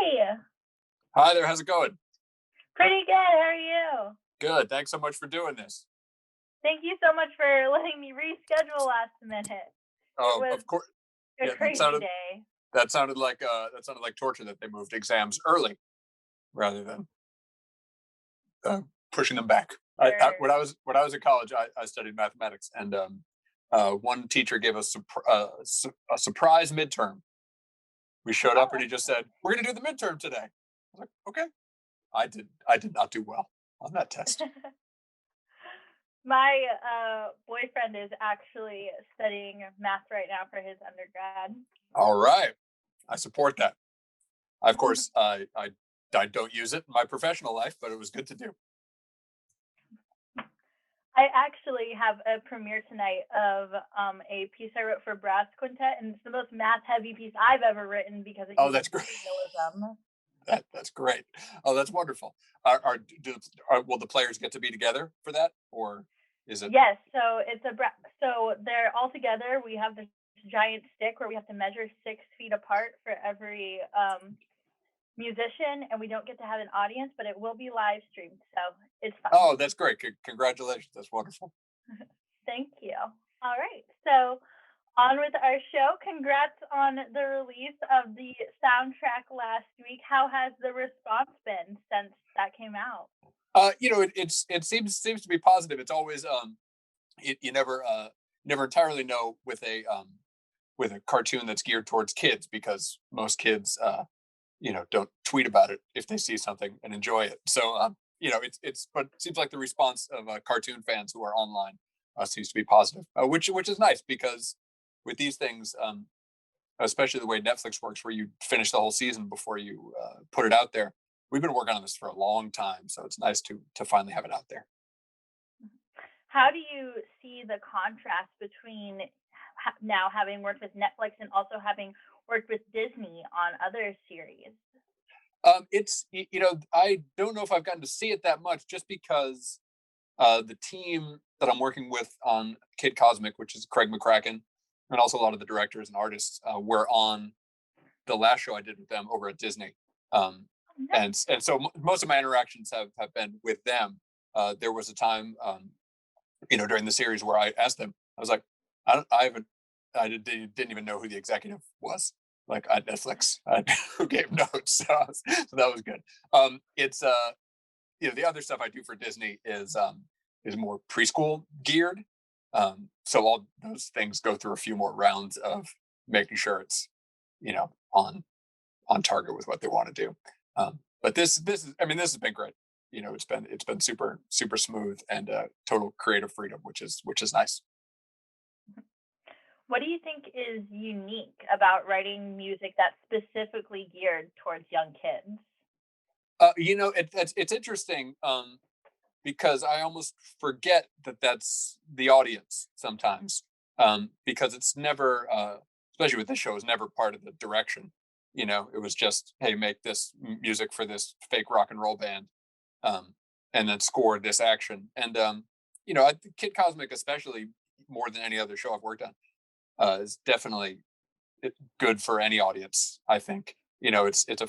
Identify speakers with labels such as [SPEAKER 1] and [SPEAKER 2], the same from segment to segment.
[SPEAKER 1] Hey,
[SPEAKER 2] Hi there, how's it going?
[SPEAKER 1] pretty good. How are you?
[SPEAKER 2] Good. Thanks so much for doing this.
[SPEAKER 1] Thank you so much for letting me reschedule last minute. It
[SPEAKER 2] Oh,
[SPEAKER 1] was
[SPEAKER 2] of course.
[SPEAKER 1] a
[SPEAKER 2] Yeah,
[SPEAKER 1] crazy day.
[SPEAKER 2] that sounded like torture that they moved exams early rather than pushing them back.
[SPEAKER 1] Sure.
[SPEAKER 2] When I was in college, I studied mathematics, and one teacher gave us a surprise midterm. We showed up,
[SPEAKER 1] Oh,
[SPEAKER 2] and he just said, "We're going to do the midterm today." I was like, "Okay." I did not do well on that test.
[SPEAKER 1] excellent. My boyfriend is actually studying math right now for his undergrad.
[SPEAKER 2] All right, I support that. Of course, I don't use it in my professional life, but it was good to do.
[SPEAKER 1] I actually have a premiere tonight of a piece I wrote for brass quintet, and it's the most math heavy piece I've ever written because it
[SPEAKER 2] Oh,
[SPEAKER 1] uses
[SPEAKER 2] that's great.
[SPEAKER 1] realism.
[SPEAKER 2] That's great. Oh, that's wonderful. Will the players get to be together for that, or is it?
[SPEAKER 1] Yes, so so they're all together. We have this giant stick where we have to measure 6 feet apart for every musician, and we don't get to have an audience, but it will be live streamed, so it's fun.
[SPEAKER 2] Oh, that's great. Congratulations. That's wonderful.
[SPEAKER 1] Thank you. All right, so on with our show. Congrats on the release of the soundtrack last week. How has the response been since that came out?
[SPEAKER 2] It seems to be positive. It's always you never entirely know with a cartoon that's geared towards kids, because most kids don't tweet about it if they see something and enjoy it. So it's but it seems like the response of cartoon fans who are online seems to be positive, which is nice, because with these things, especially the way Netflix works, where you finish the whole season before you put it out there. We've been working on this for a long time, so it's nice to finally have it out there.
[SPEAKER 1] How do you see the contrast between now having worked with Netflix and also having worked with Disney on other series?
[SPEAKER 2] I don't know if I've gotten to see it that much, just because the team that I'm working with on Kid Cosmic, which is Craig McCracken, and also a lot of the directors and artists, were on the last show I did with them over at Disney. Um,
[SPEAKER 1] No.
[SPEAKER 2] and so most of my interactions have been with them. There was a time, during the series, where I asked them, I was like, I don't, I haven't, didn't even know who the executive was, like, at Netflix, who gave notes. So that was good. It's the other stuff I do for Disney is more preschool geared. So all those things go through a few more rounds of making sure it's on target with what they want to do. But this has been great. It's been super smooth, and total creative freedom, which is nice.
[SPEAKER 1] What do you think is unique about writing music that's specifically geared towards young kids?
[SPEAKER 2] It's interesting, because I almost forget that that's the audience sometimes, because it's never, especially with this show, is never part of the direction. It was just, hey, make this music for this fake rock and roll band, um, and then score this action. And I think Kid Cosmic, especially, more than any other show I've worked on, is definitely good for any audience. I think it's a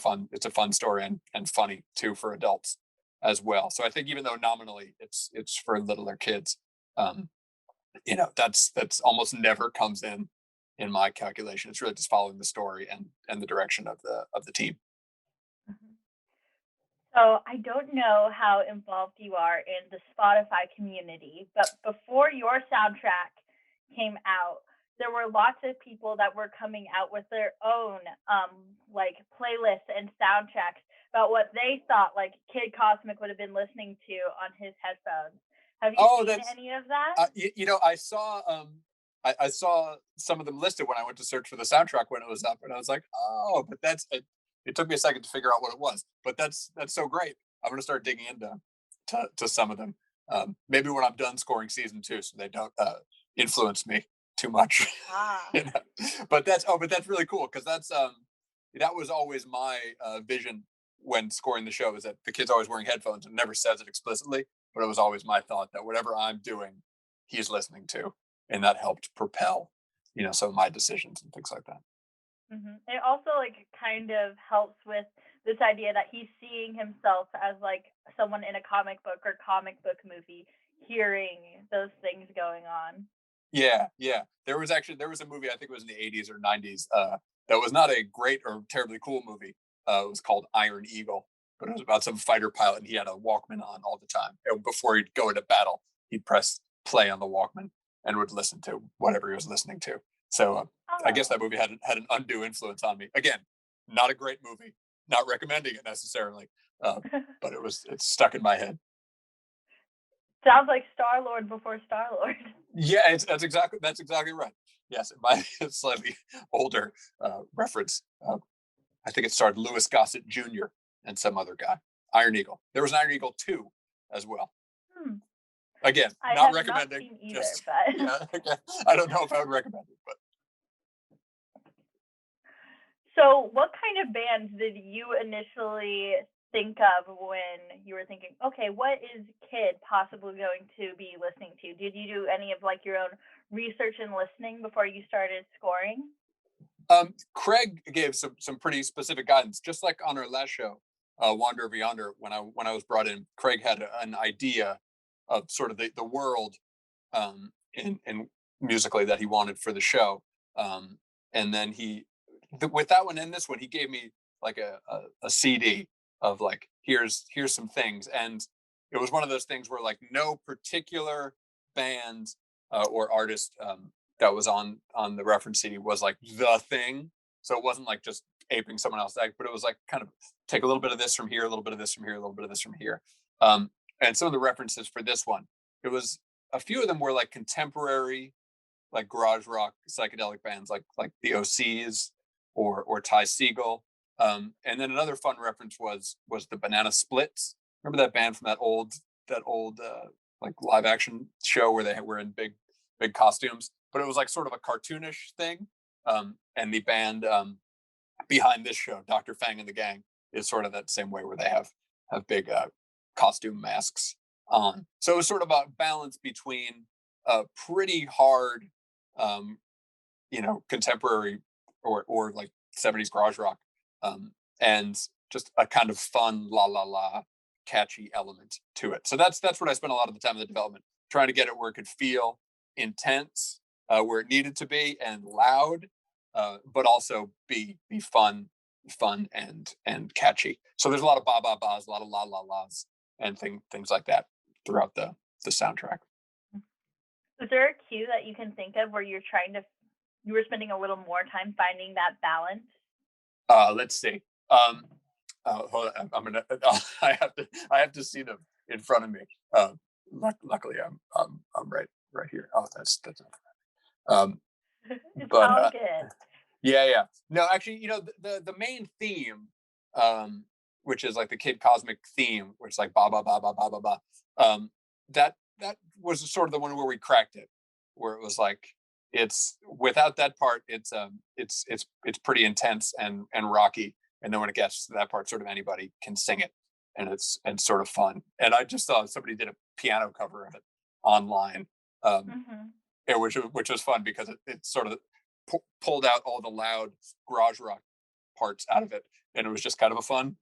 [SPEAKER 2] fun story, and funny too for adults as well. So I think, even though nominally it's for littler kids, um, that's almost never comes in my calculation. It's really just following the story and the direction of the team.
[SPEAKER 1] Mhm. So I don't know how involved you are in the Spotify community, but before your soundtrack came out, there were lots of people that were coming out with their own like playlists and soundtracks about what they thought like Kid Cosmic would have been listening to on his headphones. Have you
[SPEAKER 2] Oh,
[SPEAKER 1] seen
[SPEAKER 2] that's
[SPEAKER 1] any of that?
[SPEAKER 2] I saw some of them listed when I went to search for the soundtrack when it was up, and I was like, oh, but that's it. It took me a second to figure out what it was, but that's so great. I'm gonna start digging into to some of them. Maybe when I'm done scoring season two, so they don't influence me too much.
[SPEAKER 1] Ah.
[SPEAKER 2] you know? But that's really cool, because that was always my vision when scoring the show, is that the kid's always wearing headphones, and never says it explicitly, but it was always my thought that whatever I'm doing, he's listening to, and that helped propel, some of my decisions and things like that.
[SPEAKER 1] It also like kind of helps with this idea that he's seeing himself as like someone in a comic book or comic book movie, hearing those things going on.
[SPEAKER 2] Yeah, yeah. There was a movie, I think it was in the 80s or 90s, that was not a great or terribly cool movie. It was called Iron Eagle, but it was about some fighter pilot, and he had a Walkman on all the time. And before he'd go into battle, he'd press play on the Walkman and would listen to whatever he was listening to. So I guess
[SPEAKER 1] Oh.
[SPEAKER 2] that movie had an undue influence on me. Again, not a great movie, not recommending it necessarily, uh, but it's stuck in my head.
[SPEAKER 1] Sounds like Star Lord before Star Lord.
[SPEAKER 2] Yeah, that's exactly right. Yes, it might be a slightly older reference. I think it starred Louis Gossett Jr. and some other guy. Iron Eagle. There was an Iron Eagle 2 as well.
[SPEAKER 1] Hmm.
[SPEAKER 2] Again,
[SPEAKER 1] I
[SPEAKER 2] not
[SPEAKER 1] have not
[SPEAKER 2] recommending.
[SPEAKER 1] seen either,
[SPEAKER 2] Just
[SPEAKER 1] but
[SPEAKER 2] yeah, again, I don't know if I would recommend it, but
[SPEAKER 1] so what kind of bands did you initially think of when you were thinking, okay, what is Kid possibly going to be listening to? Did you do any of like your own research and listening before you started scoring?
[SPEAKER 2] Craig gave some pretty specific guidance. Just like on our last show, Wander Over Yonder, when I was brought in, Craig had an idea of sort of the world in musically that he wanted for the show. And then with that one and this one, he gave me like a CD of like, here's some things. And it was one of those things where like no particular band or artist that was on the reference CD was like the thing. So it wasn't like just aping someone else's act, but it was like kind of take a little bit of this from here, a little bit of this from here, a little bit of this from here. And some of the references for this one, it was a few of them were like contemporary, like garage rock psychedelic bands, like the OCs or Ty Segall. And then another fun reference was the Banana Splits. Remember that band from that old like live action show where they were in big costumes, but it was like sort of a cartoonish thing. And the band behind this show, Dr. Fang and the Gang, is sort of that same way where they have big costume masks on. So it was sort of a balance between pretty hard, um, contemporary or like 70s garage rock, and just a kind of fun la la la catchy element to it. So that's what I spent a lot of the time in the development, trying to get it where it could feel intense, where it needed to be, and loud, but also be fun and catchy. So there's a lot of ba ba ba's, a lot of la la la's, and things like that throughout the soundtrack.
[SPEAKER 1] Is there a cue that you can think of where you were spending a little more time finding that balance?
[SPEAKER 2] Let's see. Um, hold on, I'm gonna. I have to see them in front of me. Luckily, I'm right here. Oh, that's. Um,
[SPEAKER 1] It's
[SPEAKER 2] but
[SPEAKER 1] all good.
[SPEAKER 2] yeah, yeah. No, actually, the main theme, um, which is like the Kid Cosmic theme, which is like ba ba ba ba ba ba ba. That was sort of the one where we cracked it, where it was like it's without that part, it's pretty intense and rocky, and then when it gets to that part, sort of anybody can sing it, and it's sort of fun. And I just saw somebody did a piano cover of it online, um,
[SPEAKER 1] Hmm.
[SPEAKER 2] which was fun because it sort of pulled out all the loud garage rock parts out of it, and it was just kind of a fun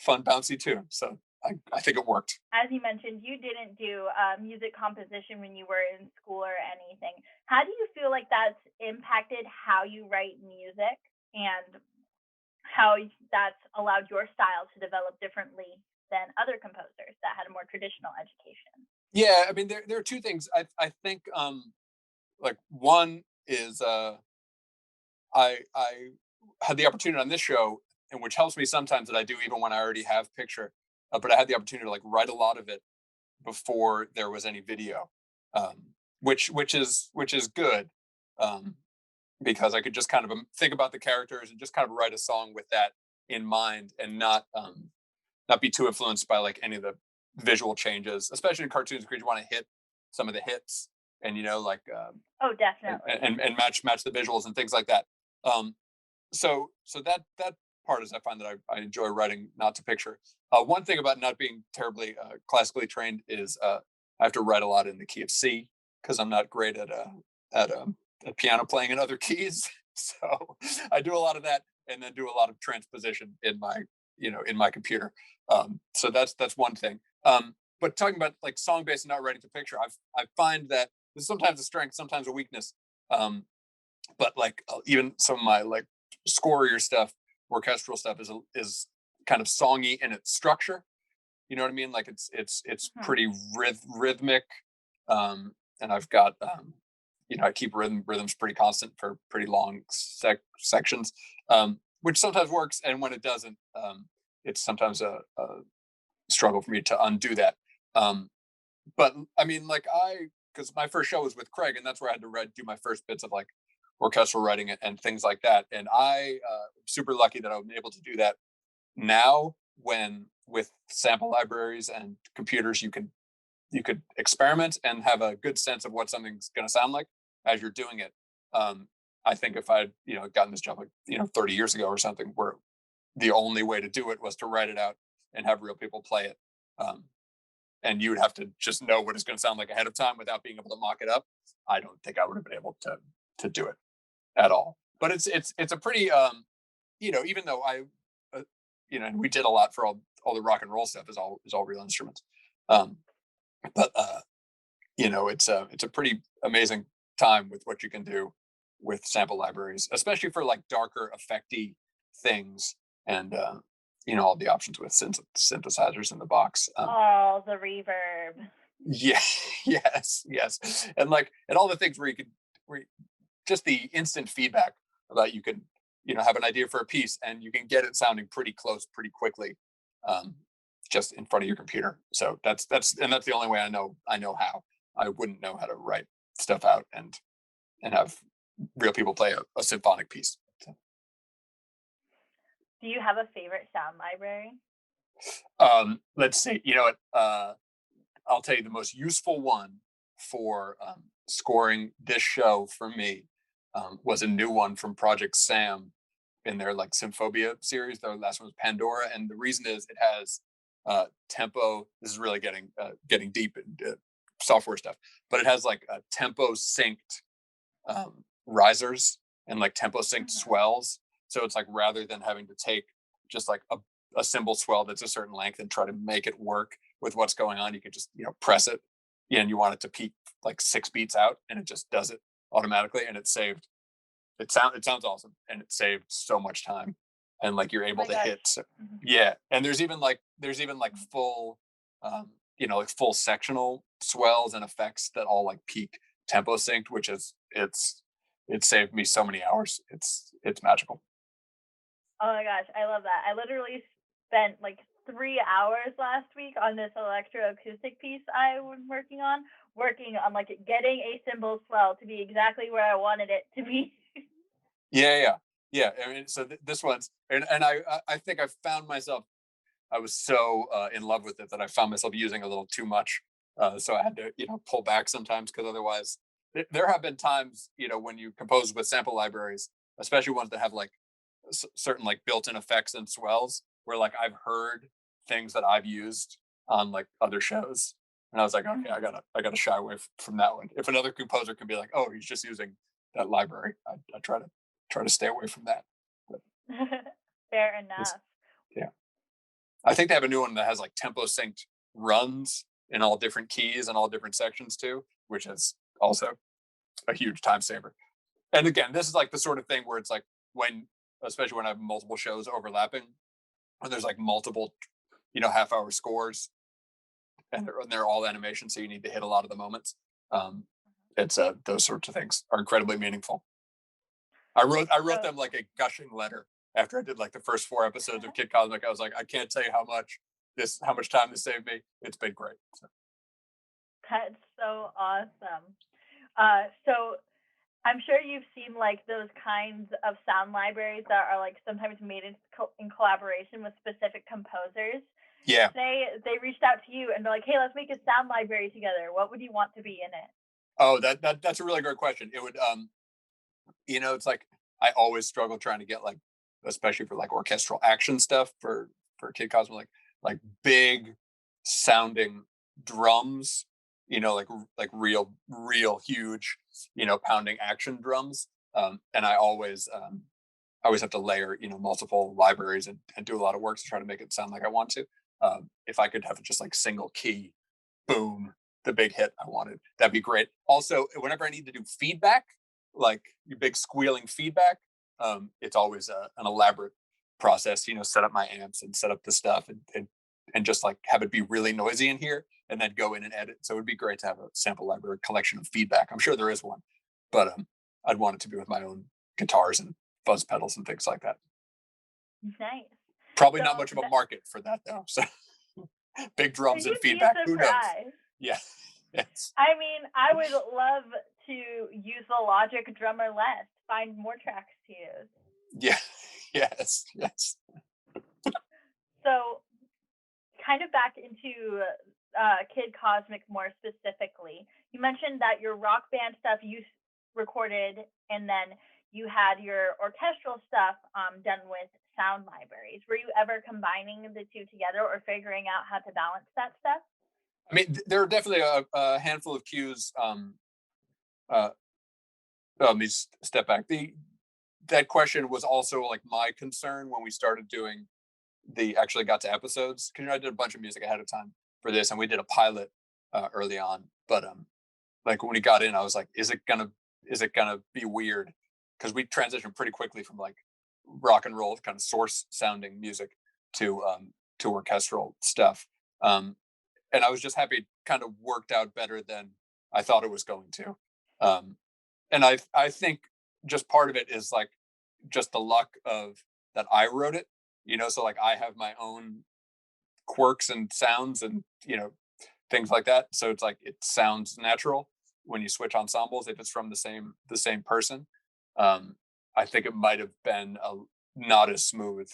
[SPEAKER 2] bouncy tune. So I think it worked.
[SPEAKER 1] As you mentioned, you didn't do music composition when you were in school or anything. How do you feel like that's impacted how you write music and how that's allowed your style to develop differently than other composers that had a more traditional education?
[SPEAKER 2] Yeah, I mean there are two things. I think like one is I had the opportunity on this show, and which helps me sometimes that I do even when I already have picture, but I had the opportunity to like write a lot of it before there was any video, which is good, um, because I could just kind of think about the characters and just kind of write a song with that in mind, and not be too influenced by like any of the visual changes, especially in cartoons because you want to hit some of the hits, and like
[SPEAKER 1] Oh,
[SPEAKER 2] and,
[SPEAKER 1] definitely.
[SPEAKER 2] and and match the visuals and things like that. Um, so that part is I find that I enjoy writing not to picture. One thing about not being terribly classically trained is I have to write a lot in the key of C because I'm not great at piano playing in other keys. So I do a lot of that and then do a lot of transposition in my computer. So that's one thing. But talking about like song based and not writing to picture, I find that this is sometimes a strength, sometimes a weakness. Um, but like even some of my like scorier stuff, orchestral stuff is kind of songy in its structure. You know what I mean? Like it's
[SPEAKER 1] Mhm.
[SPEAKER 2] pretty rhythmic, and I've got I keep rhythms pretty constant for pretty long sections, which sometimes works, and when it doesn't, it's sometimes a struggle for me to undo that. Um, but I mean, like because my first show was with Craig, and that's where I had to do my first bits of like orchestral writing and things like that. And I super lucky that I'm able to do that now when with sample libraries and computers you could experiment and have a good sense of what something's going to sound like as you're doing it. I think if I'd gotten this job like 30 years ago or something, where the only way to do it was to write it out and have real people play it, um, and you would have to just know what it's going to sound like ahead of time without being able to mock it up. I don't think I would have been able to do it at all. But it's a pretty even though and we did a lot for all the rock and roll stuff is all real instruments. Um, but it's a pretty amazing time with what you can do with sample libraries, especially for like darker, effecty things, and all the options with synthesizers in the box.
[SPEAKER 1] All the reverb.
[SPEAKER 2] Yeah, yes, and all the things where just the instant feedback about you can have an idea for a piece and you can get it sounding pretty close pretty quickly, um, just in front of your computer. So that's the only way I know how. I wouldn't know how to write stuff out and have real people play a symphonic piece. So,
[SPEAKER 1] Do you have a favorite sound library?
[SPEAKER 2] let's see. You know what? I'll tell you the most useful one for scoring this show for me was a new one from Project Sam in their like Symphobia series. The last one was Pandora, and the reason is it has tempo. This is really getting deep into software stuff, but it has like tempo synced risers and like tempo synced
[SPEAKER 1] Mhm.
[SPEAKER 2] swells. So it's like rather than having to take just like a cymbal swell that's a certain length and try to make it work with what's going on, you can just press it, and you want it to peak like 6 beats out, and it just does it automatically, and it sounds awesome, and it saved so much time, and like you're
[SPEAKER 1] Oh
[SPEAKER 2] able
[SPEAKER 1] my
[SPEAKER 2] to
[SPEAKER 1] gosh.
[SPEAKER 2] hit. So,
[SPEAKER 1] Mhm.
[SPEAKER 2] yeah, and there's even like full like full sectional swells and effects that all like peak tempo synced, which is it saved me so many hours. It's magical.
[SPEAKER 1] Oh my gosh, I love that. I literally spent like 3 hours last week on this electroacoustic piece I was working on like getting a cymbal swell to be exactly where I wanted it to be.
[SPEAKER 2] Yeah. I mean, so this one's and I think I found myself. I was so in love with it that I found myself using a little too much. So I had to pull back sometimes, because otherwise there have been times when you compose with sample libraries, especially ones that have like certain like built-in effects and swells, where like I've heard things that I've used on like other shows, and I was like, okay, I
[SPEAKER 1] Mhm.
[SPEAKER 2] gotta shy away from that one. If another composer can be like, oh, he's just using that library, I try to stay away from that. But
[SPEAKER 1] Fair
[SPEAKER 2] it's
[SPEAKER 1] enough.
[SPEAKER 2] yeah, I think they have a new one that has like tempo synced runs in all different keys and all different sections too, which is also a huge time saver. And again, this is like the sort of thing where it's like when, especially when I have multiple shows overlapping, when there's like multiple, half-hour scores, and they're all animation, so you need to hit a lot of the moments. Um, it's those sorts of things are incredibly meaningful. I wrote
[SPEAKER 1] So
[SPEAKER 2] them like a gushing letter after I did like the first 4 episodes of Kid Cosmic. I was like, I can't tell you how much time this saved me. It's been great. So,
[SPEAKER 1] that's so awesome. So I'm sure you've seen like those kinds of sound libraries that are like sometimes made in collaboration with specific composers.
[SPEAKER 2] yeah.
[SPEAKER 1] Say they reached out to you and they're like, "Hey, let's make a sound library together. What would you want to be in it?"
[SPEAKER 2] Oh, that's a really great question. It would it's like I always struggle trying to get like, especially for like orchestral action stuff for Kid Cosmo, like big sounding drums, like real huge, pounding action drums. And I always I always have to layer, multiple libraries and do a lot of work to try to make it sound like I want to. If I could have just like single key, boom, the big hit I wanted, that'd be great. Also, whenever I need to do feedback, like big squealing feedback, it's always an elaborate process. Set up my amps and set up the stuff and just like have it be really noisy in here, and then go in and edit. So it would be great to have a sample library collection of feedback. I'm sure there is one, but I'd want it to be with my own guitars and fuzz pedals and things like that.
[SPEAKER 1] Nice.
[SPEAKER 2] Probably
[SPEAKER 1] So
[SPEAKER 2] not much of a market for that though. So big drums and
[SPEAKER 1] you'd be
[SPEAKER 2] feedback. Who knows?
[SPEAKER 1] surprised.
[SPEAKER 2] Yeah. Yes.
[SPEAKER 1] I mean, I would love to use the Logic drummer less, find more tracks to use.
[SPEAKER 2] Yeah. Yes. Yes.
[SPEAKER 1] So, kind of back into Kid Cosmic more specifically, you mentioned that your rock band stuff you recorded, and then you had your orchestral stuff done with sound libraries. Were you ever combining the two together or figuring out how to balance that stuff?
[SPEAKER 2] I mean, there are definitely a handful of cues. Uh, Let me step back. That question was also like my concern when we started doing the actually got to episodes, because I did a bunch of music ahead of time for this, and we did a pilot early on. But like when we got in, I was like, is it gonna be weird? Because we transitioned pretty quickly from like rock and roll kind of source sounding music to orchestral stuff. Um, and I was just happy it kind of worked out better than I thought it was going to. Um, and I think just part of it is like just the luck of that I wrote it, so like I have my own quirks and sounds and things like that. So it's like it sounds natural when you switch ensembles if it's from the same person. Um, I think it might have been not as smooth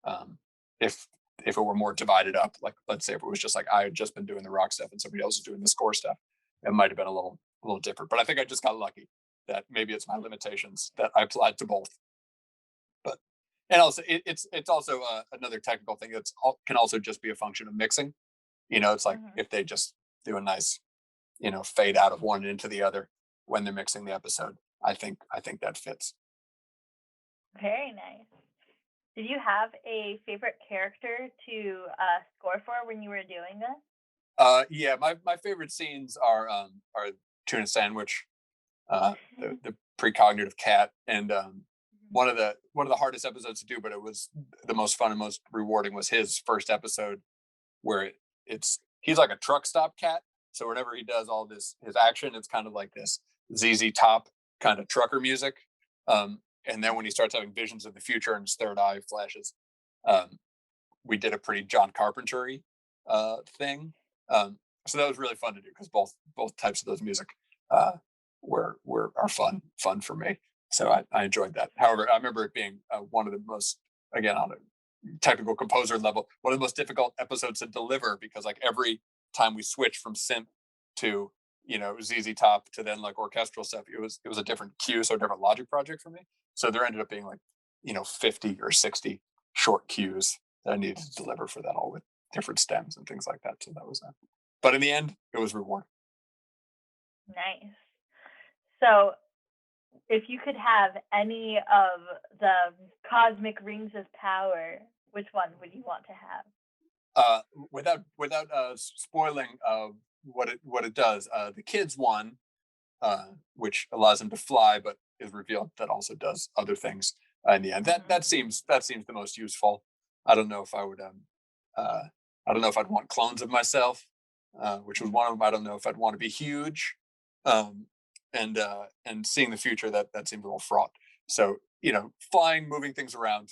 [SPEAKER 2] um, if if it were more divided up. Like let's say if it was just like I had just been doing the rock stuff and somebody else was doing the score stuff, it might have been a little different. But I think I just got lucky that maybe it's my limitations that I applied to both. But and also it's also another technical thing that's can also just be a function of mixing. It's like
[SPEAKER 1] Hmm.
[SPEAKER 2] if they just do a nice fade out of one and into the other when they're mixing the episode. I think that fits.
[SPEAKER 1] Very nice. Did you have a favorite character to score for when you were doing this?
[SPEAKER 2] Yeah, my favorite scenes are tuna sandwich, the precognitive cat, and one of the hardest episodes to do, but it was the most fun and most rewarding was his first episode where it's he's like a truck stop cat. So whenever he does all this his action, it's kind of like this ZZ Top kind of trucker music. And then when he starts having visions of the future and his third eye flashes, um, we did a pretty John Carpenter thing. So that was really fun to do because both types of those music uh, were are fun for me. So I enjoyed that. However, I remember it being one of the most, again, on a technical composer level, one of the most difficult episodes to deliver because like every time we switched from synth to ZZ Top to then like orchestral stuff, it was a different cue, so a different logic project for me. So there ended up being like 50 or 60 short cues that I needed to deliver for that, all with different stems and things like that. So that was that. But in the end, it was rewarding.
[SPEAKER 1] Nice. So, if you could have any of the cosmic rings of power, which one would you want to have?
[SPEAKER 2] Without spoiling what it does, the kids one, which allows him to fly, but is revealed that also does other things in the end. That
[SPEAKER 1] Hmm.
[SPEAKER 2] that seems the most useful. I don't know if I would uh, I don't know if I'd want clones of myself, which was one of them. I don't know if I'd want to be huge, um, and seeing the future that seemed a little fraught. So flying, moving things around,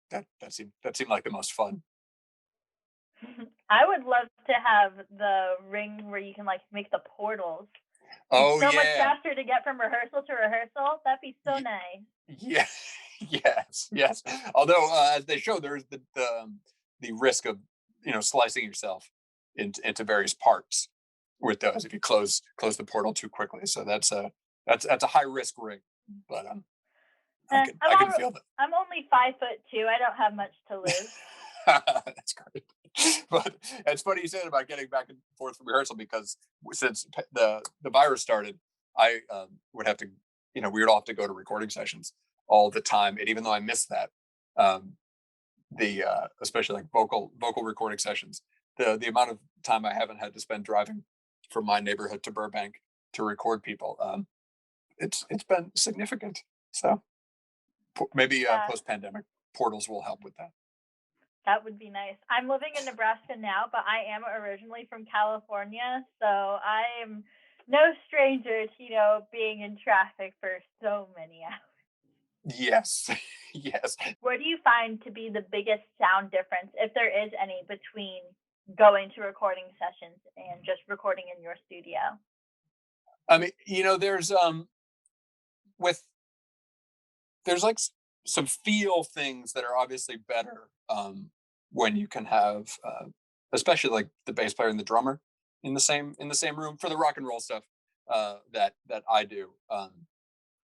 [SPEAKER 2] that seemed like the most fun.
[SPEAKER 1] I would love to have the ring where you can like make the portals. Be
[SPEAKER 2] Oh
[SPEAKER 1] so much
[SPEAKER 2] yeah,
[SPEAKER 1] faster to get from rehearsal to rehearsal. That'd be so nice.
[SPEAKER 2] yeah, yes, yes. Although, as they show, there's the risk of slicing yourself into various parts with those if you close the portal too quickly. So that's a high risk ring, but I
[SPEAKER 1] Eh,
[SPEAKER 2] can
[SPEAKER 1] I'm
[SPEAKER 2] I can
[SPEAKER 1] all,
[SPEAKER 2] feel that.
[SPEAKER 1] I'm only 5'2". I don't have much to lose.
[SPEAKER 2] That's great. But it's funny you said about getting back and forth from rehearsal because since the virus started, I would have to we would all have to go to recording sessions all the time. And even though I miss that, um, the especially like vocal recording sessions, the amount of time I haven't had to spend driving from my neighborhood to Burbank to record people, it's been significant. So maybe
[SPEAKER 1] Yeah,
[SPEAKER 2] post pandemic portals will help with that.
[SPEAKER 1] that would be nice. I'm living in Nebraska now, but I am originally from California, so I am no stranger to, being in traffic for so many hours.
[SPEAKER 2] Yes, yes.
[SPEAKER 1] What do you find to be the biggest sound difference, if there is any, between going to recording sessions and just recording in your studio?
[SPEAKER 2] I mean, there's with there's like some feel things that are obviously better when you can have especially like the bass player and the drummer in the same room for the rock and roll stuff that I do.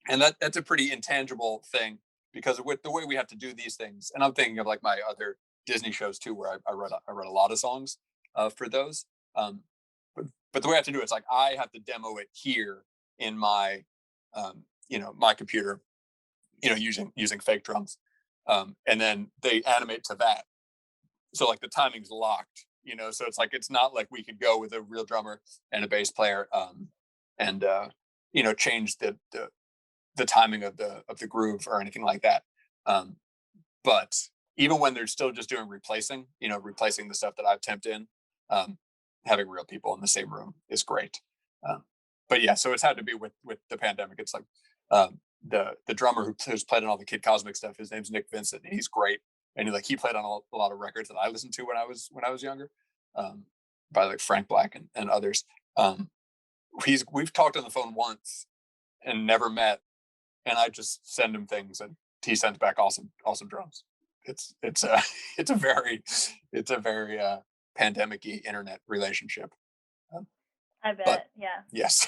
[SPEAKER 2] And that's a pretty intangible thing because with the way we have to do these things, and I'm thinking of like my other Disney shows too, where I wrote a lot of songs for those. Um, but the way I have to do it is like I have to demo it here in my my computer, using fake drums, and then they animate to that. So like the timing's locked, so it's like it's not like we could go with a real drummer and a bass player, and change the timing of the groove or anything like that. Um, but even when they're still just doing replacing the stuff that I've temped in, um, having real people in the same room is great. Um, but yeah, so it's had to be with the pandemic. It's like the drummer who's played on all the Kid Cosmic stuff. His name's Nick Vincent, and he's great. And he played on a lot of records that I listened to when I was younger, um, by like Frank Black and others. Um, we've talked on the phone once and never met, and I just send him things, and he sends back awesome drums. It's a it's a very pandemic-y internet relationship. Um,
[SPEAKER 1] I
[SPEAKER 2] but
[SPEAKER 1] bet, yeah.
[SPEAKER 2] yes,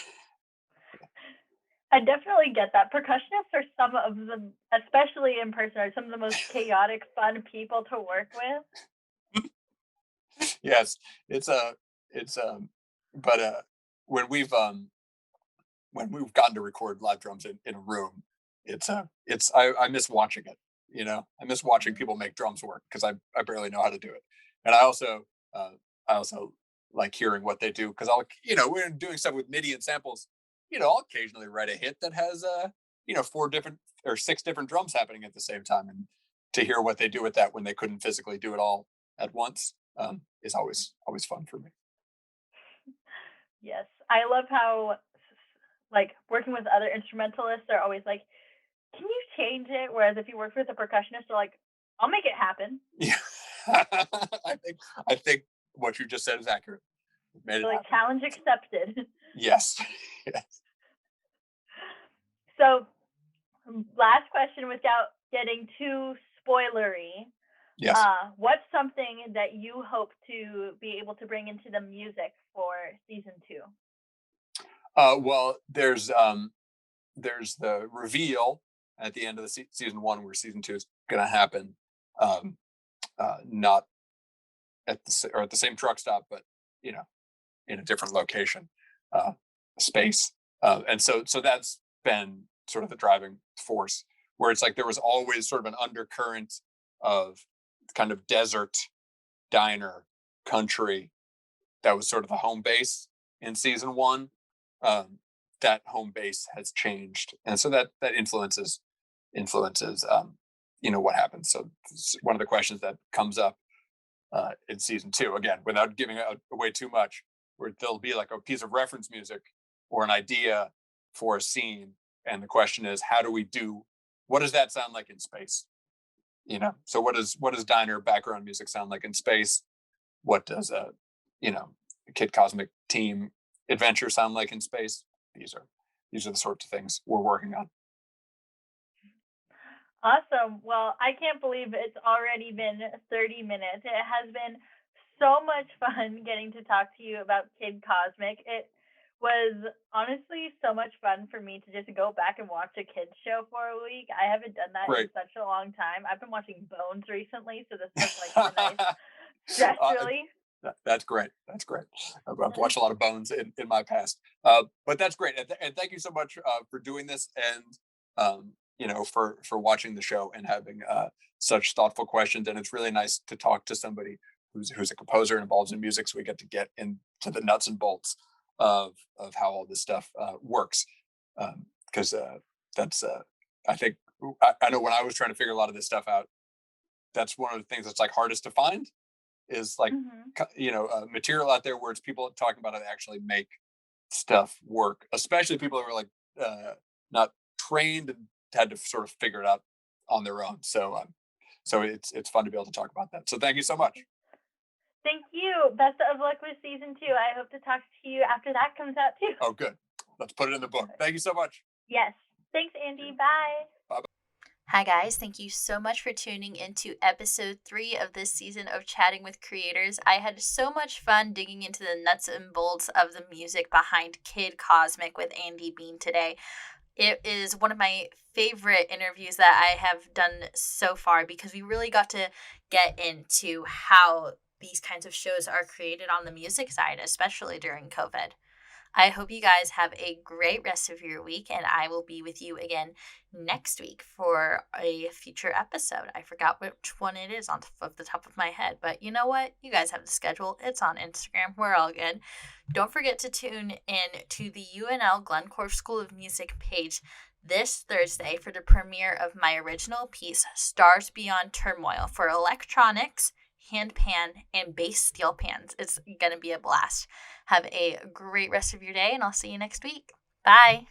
[SPEAKER 1] I definitely get that. Percussionists are some of the, especially in person, are some of the most chaotic, fun people to work with.
[SPEAKER 2] yes, it's a it's but when we've um when we've gotten to record live drums in a room, I miss watching it. I miss watching
[SPEAKER 1] Mhm.
[SPEAKER 2] people make drums work because I barely know how to do it, and uh, I also like hearing what they do because we're doing stuff with MIDI and samples. I'll occasionally write a hit that has four different or six different drums happening at the same time, and to hear what they do with that when they couldn't physically do it all at once is always fun for me.
[SPEAKER 1] Yes, I love how, like, working with other instrumentalists, they're always like, "Can you change it?" Whereas if you work with a percussionist, they're like, "I'll make it happen."
[SPEAKER 2] Yeah, I think what you just said is accurate. We've made it
[SPEAKER 1] They're like,
[SPEAKER 2] happen.
[SPEAKER 1] "Challenge accepted."
[SPEAKER 2] Yes, yes,
[SPEAKER 1] So, last question without getting too spoilery.
[SPEAKER 2] yes.
[SPEAKER 1] What's something that you hope to be able to bring into the music for season two?
[SPEAKER 2] Well, there's the reveal at the end of the season one where season two is going to happen. Um, not or at the same truck stop, but you know, in a different location, uh, space. And so that's been sort of the driving force, where it's like there was always sort of an undercurrent of kind of desert diner country that was sort of the home base in season one. Um, that home base has changed, and so that influences what happens. So one of the questions that comes up in season two, again, without giving away too much, where there'll be like a piece of reference music or an idea for a scene, and the question is, how do we do? What does that sound like in space? So what does diner background music sound like in space? What does a Kid Cosmic team adventure sound like in space? These are these are the sorts of things we're working on.
[SPEAKER 1] Awesome. Well, I can't believe it's already been 30 minutes. It has been so much fun getting to talk to you about Kid Cosmic. It was honestly so much fun for me to just go back and watch a kids show for a week. I haven't done that in
[SPEAKER 2] Great.
[SPEAKER 1] such a long time. I've been watching Bones recently, so this was like the nice stress
[SPEAKER 2] uh,
[SPEAKER 1] relief.
[SPEAKER 2] that's great. That's great. I've watched a lot of Bones in my past, but that's great. And thank you so much for doing this. And for watching the show and having such thoughtful questions. And it's really nice to talk to somebody who's a composer and involved in music, so we get to get into the nuts and bolts of how all this stuff works. Because that's I think I know when I was trying to figure a lot of this stuff out, that's one of the things that's like hardest to find is like
[SPEAKER 1] Hmm.
[SPEAKER 2] material out there where it's people talking about how they actually make stuff work, especially people who are like not trained and had to sort of figure it out on their own. So it's fun to be able to talk about that. So thank you so much.
[SPEAKER 1] Thank you. Best of luck with season 2. I hope to talk to you after that comes out too.
[SPEAKER 2] Oh, good. Let's put it in the book. Thank you so much.
[SPEAKER 1] Yes. Thanks, Andy. Bye.
[SPEAKER 2] Bye.
[SPEAKER 3] Hi, guys. Thank you so much for tuning into episode 3 of this season of Chatting with Creators. I had so much fun digging into the nuts and bolts of the music behind Kid Cosmic with Andy Bean today. It is one of my favorite interviews that I have done so far because we really got to get into how these kinds of shows are created on the music side, especially during COVID. I hope you guys have a great rest of your week, and I will be with you again next week for a future episode. I forgot which one it is off the top of my head, but you know what? You guys have the schedule. It's on Instagram. We're all good. Don't forget to tune in to the UNL Glencore School of Music page this Thursday for the premiere of my original piece, Stars Beyond Turmoil, for electronics, handpan, and bass steel pans. It's going to be a blast. Have a great rest of your day, and I'll see you next week. Bye.